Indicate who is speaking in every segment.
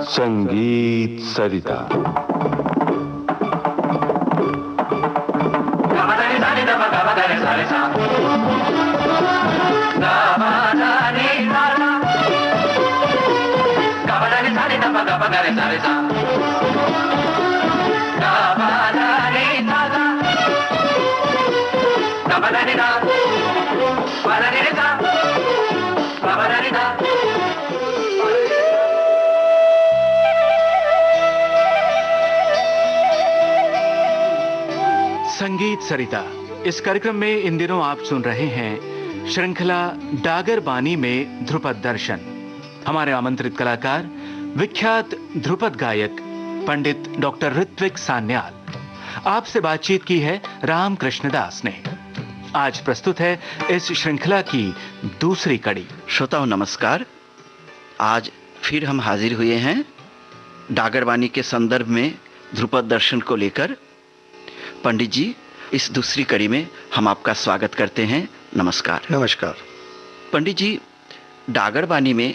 Speaker 1: संगीत सरिता।
Speaker 2: संगीत सरिता इस कार्यक्रम में इन दिनों आप सुन रहे हैं श्रृंखला डागर बानी में ध्रुपद दर्शन। हमारे आमंत्रित कलाकार विख्यात ध्रुपद गायक पंडित डॉक्टर ऋत्विक सान्याल। आपसे बातचीत की है राम कृष्णदास ने। आज प्रस्तुत है इस श्रृंखला की दूसरी कड़ी।
Speaker 3: श्रोताओं नमस्कार। आज फिर हम हाजिर हुए हैं डागरवाणी के संदर्भ में ध्रुपद दर्शन को लेकर। पंडित जी, इस दूसरी कड़ी में हम आपका स्वागत करते हैं। नमस्कार।
Speaker 4: नमस्कार।
Speaker 3: पंडित जी, डागरवाणी में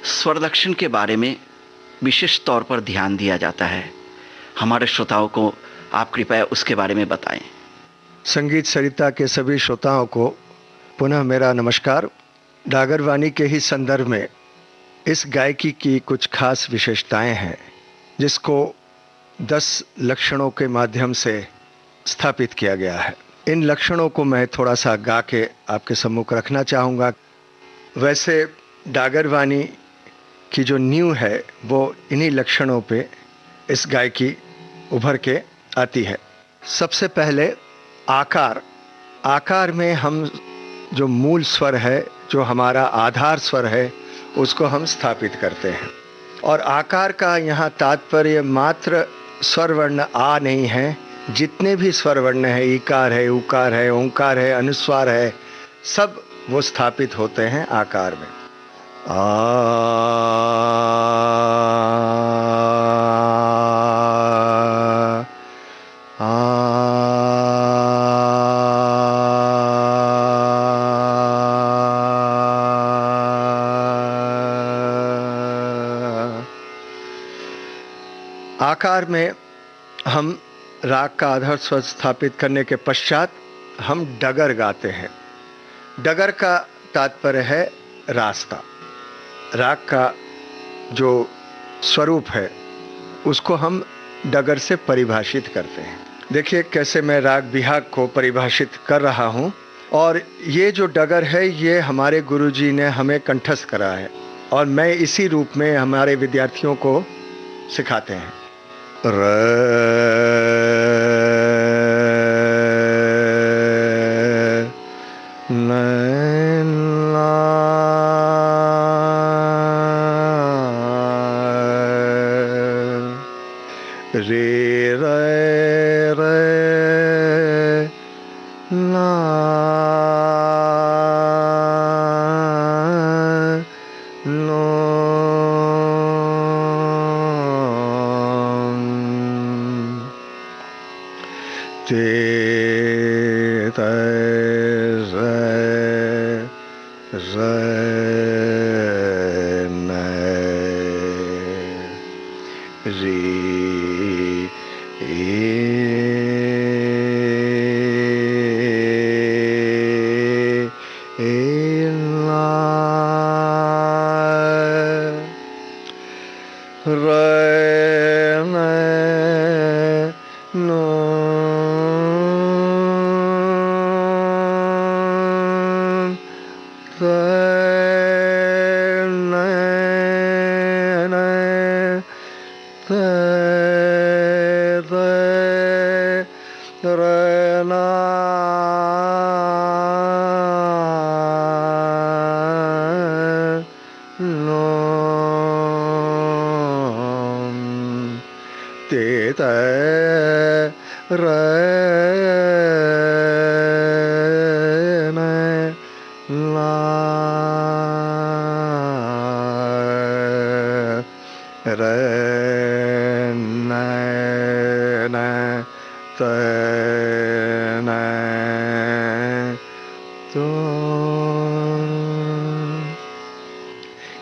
Speaker 3: स्वर लक्षण के बारे में विशेष तौर पर ध्यान दिया जाता है। हमारे श्रोताओं को आप कृपया उसके बारे में बताएं।
Speaker 4: संगीत सरिता के सभी श्रोताओं को पुनः मेरा नमस्कार। डागरवाणी के ही संदर्भ में इस गायकी की कुछ खास विशेषताएं हैं जिसको 10 लक्षणों के माध्यम से स्थापित किया गया है। इन लक्षणों को मैं थोड़ा सा गा के आपके सम्मुख रखना चाहूँगा। वैसे डागरवाणी की जो नींव है वो इन्हीं लक्षणों पे इस गायकी उभर के आती है। सबसे पहले आकार में हम जो मूल स्वर है, जो हमारा आधार स्वर है, उसको हम स्थापित करते हैं। और आकार का यहाँ तात्पर्य मात्र स्वर वर्ण आ नहीं है। जितने भी स्वर वर्ण है, इकार है, उकार है, ओंकार है, अनुस्वार है, सब वो स्थापित होते हैं आकार में। आकार में हम राग का आधार स्वर स्थापित करने के पश्चात हम डगर गाते हैं। डगर का तात्पर्य है रास्ता। राग का जो स्वरूप है उसको हम डगर से परिभाषित करते हैं। देखिए कैसे मैं राग बिहाग को परिभाषित कर रहा हूँ। और ये जो डगर है ये हमारे गुरुजी ने हमें कंठस्थ करा है और मैं इसी रूप में हमारे विद्यार्थियों को सिखाते हैं।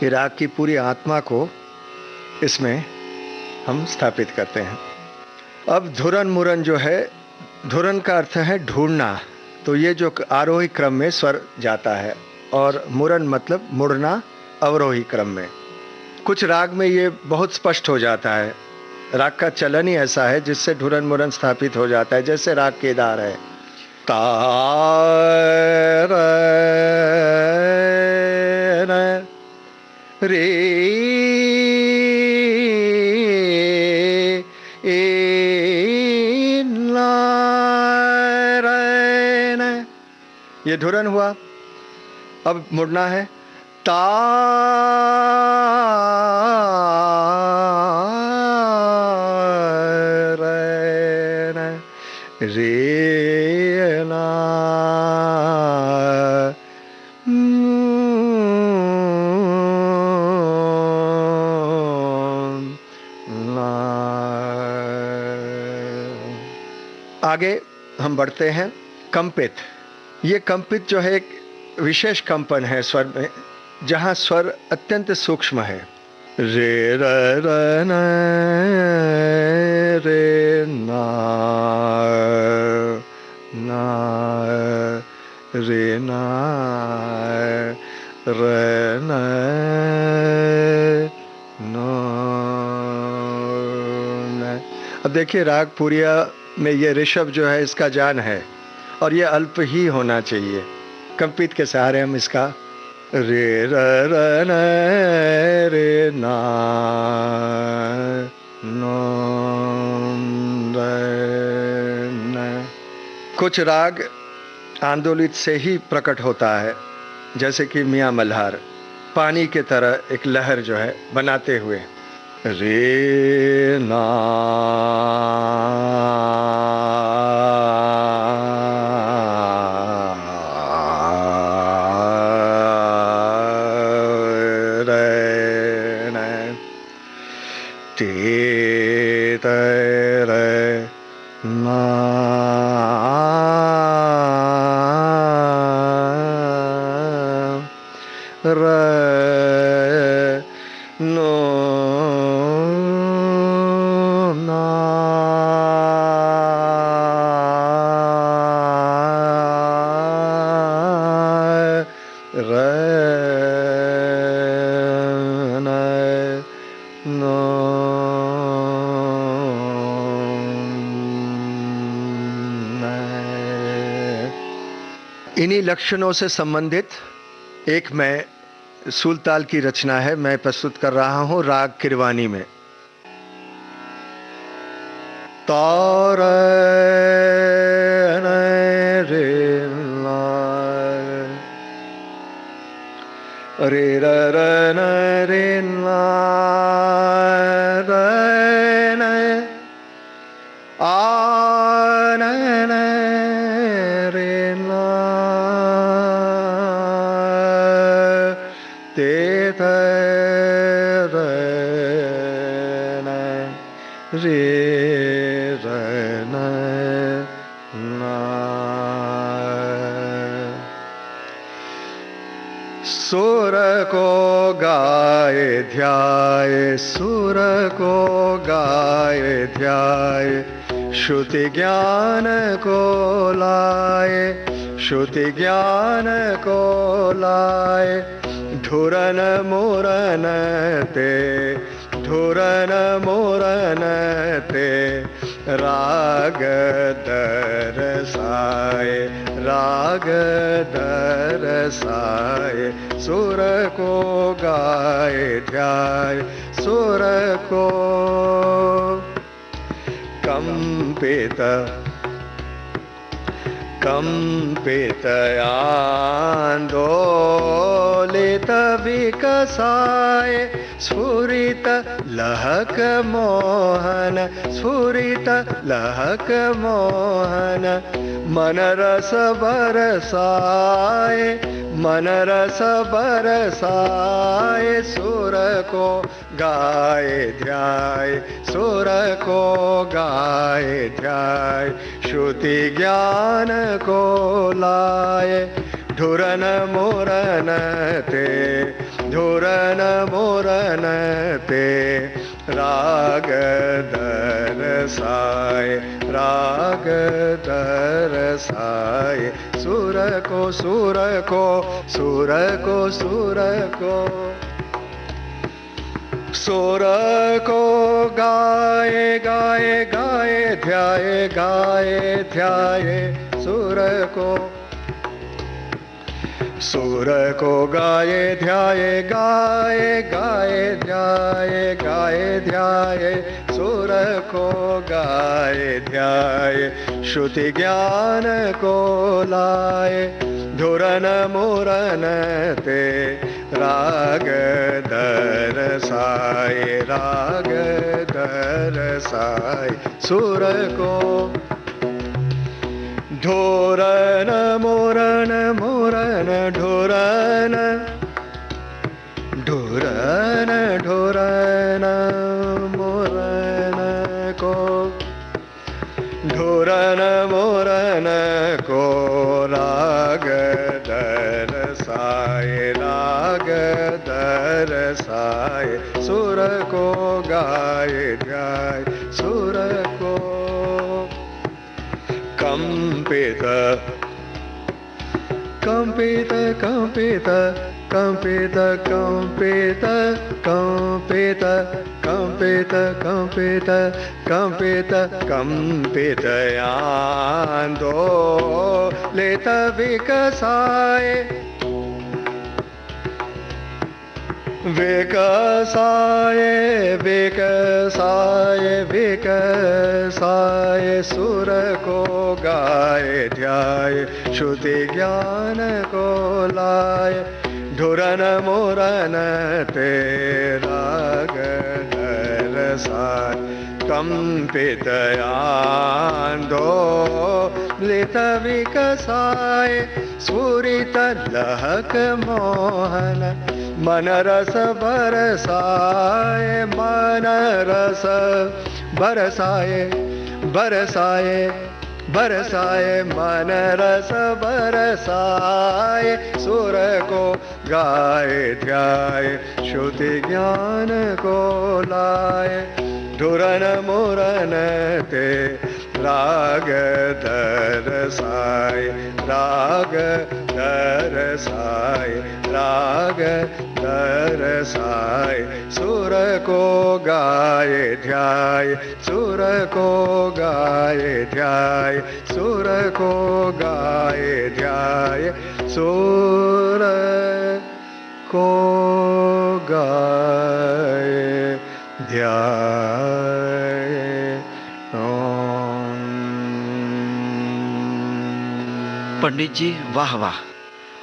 Speaker 4: राग की पूरी आत्मा को इसमें हम स्थापित करते हैं। अब धुरन मुरन जो है, धुरन का अर्थ है ढूंढना, तो ये जो आरोही क्रम में स्वर जाता है, और मुरन मतलब मुड़ना अवरोही क्रम में। कुछ राग में ये बहुत स्पष्ट हो जाता है, राग का चलन ही ऐसा है जिससे धुरन मुरन स्थापित हो जाता है। जैसे राग केदार है, तार रे ये धुरन हुआ। अब मुड़ना है, ता रे ना आगे हम बढ़ते हैं। कंपित, ये कंपित जो है एक विशेष कंपन है स्वर में, जहाँ स्वर अत्यंत सूक्ष्म है। रे र र न रे ना ना रे ना र न नो न। अब देखिए राग पुरिया में ये ऋषभ जो है इसका जान है, और ये अल्प ही होना चाहिए। कंपित के सहारे हम इसका रे र र न रे ना नो रे न। कुछ राग आंदोलित से ही प्रकट होता है, जैसे कि मियाँ मल्हार, पानी के तरह एक लहर जो है बनाते हुए रे ना ते रे ना रे नो ना रे नो। इन्हीं लक्षणों से संबंधित एक मैं सूलताल की रचना है, मैं प्रस्तुत कर रहा हूं राग किरवानी में। तार रे र र न रे न र न आ न न रे न ते थ र न रे र न ना। सुर को गाए ध्याए, सुर को गाए ध्याए, श्रुति ज्ञान को लाए, श्रुति ज्ञान को लाए। धुरन मुरन ते, धुरन मुरन ते, राग दरसाए, राग दरसाए। सुर को गाए ध्याय, सुर को कंपित कंपित आंदोलित विकसाए। स्फुरित लहक मोहन, स्फुरित लहक मोहन। मन रस बरसाए, मन रस बरसाए। सुर को गाए ध्याय, सुर को गाए ध्याय। श्रुति ज्ञान को लाए, धुरन मुरन ते, धुरन मुरन ते राग दरसाए, राग दरसाए। सुर को सुर को सुर को सुर को सुर को गाए गाए गाए ध्याए गाए ध्याए सुर को, सुर को गाए ध्याए गाए गाए ध्याए गाए ध्याए सुर को गाए ध्याए। श्रुति ज्ञान को लाए, धुरन मुरन ते राग दरसाए, राग दरसाए सुर को। ढोरन मुरन मुरन ढोरन, ढोरन ढोरन मुरन को, ढोरन मुरन को राग दरसाए, राग दरसाए सुर को गाए ध्याए सुर को। कंपित कंपित कंपित कंपित कंपित कंपित कंपित कंपित कंपित कंपित आंदोलित विकसाए, विकसाए विकसाए विकसाए सुर को गाए ध्याए। श्रुति ज्ञान को लाए, ढुरन मुरन ते राग दरसाए। कंपित आंदोलित विकसाए, स्फुरित लहक मोहन मन रस बरसाए, मन रस बरसाए बरसाए बरसाए मन रस बरसाए सुर को गाए ध्याए। श्रुति ज्ञान को लाए, धुरन मुरन ते राग दरसाए, राग दरसाए, राग दरसाए सुर को गाए ध्याए, सुर को गाए ध्याए, सुर को गाए ध्याए, सुर को गाए ध्याए।
Speaker 3: पंडित जी वाह वाह,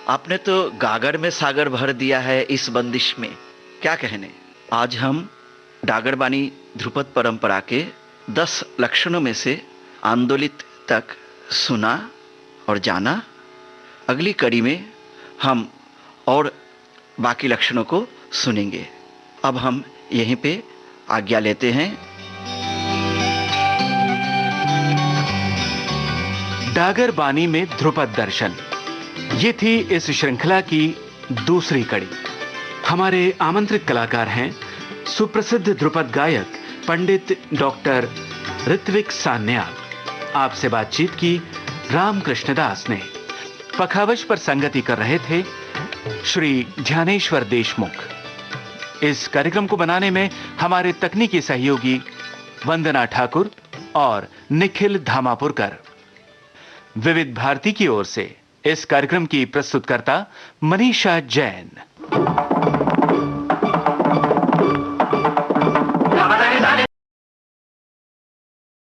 Speaker 3: आपने तो गागर में सागर भर दिया है इस बंदिश में, क्या कहने। आज हम डागर बानी ध्रुपद परंपरा के 10 लक्षणों में से आंदोलित तक सुना और जाना। अगली कड़ी में हम और बाकी लक्षणों को सुनेंगे। अब हम यहीं पे आज्ञा लेते हैं।
Speaker 2: डागर बानी में ध्रुपद दर्शन, ये थी इस श्रृंखला की दूसरी कड़ी। हमारे आमंत्रित कलाकार हैं सुप्रसिद्ध ध्रुपद गायक पंडित डॉक्टर ऋत्विक सान्याल। आपसे बातचीत की रामकृष्ण दास ने। पखावज पर संगति कर रहे थे श्री ध्यानेश्वर देशमुख। इस कार्यक्रम को बनाने में हमारे तकनीकी सहयोगी वंदना ठाकुर और निखिल धामापुरकर। विविध भारती की ओर से इस कार्यक्रम की प्रस्तुतकर्ता मनीषा जैन।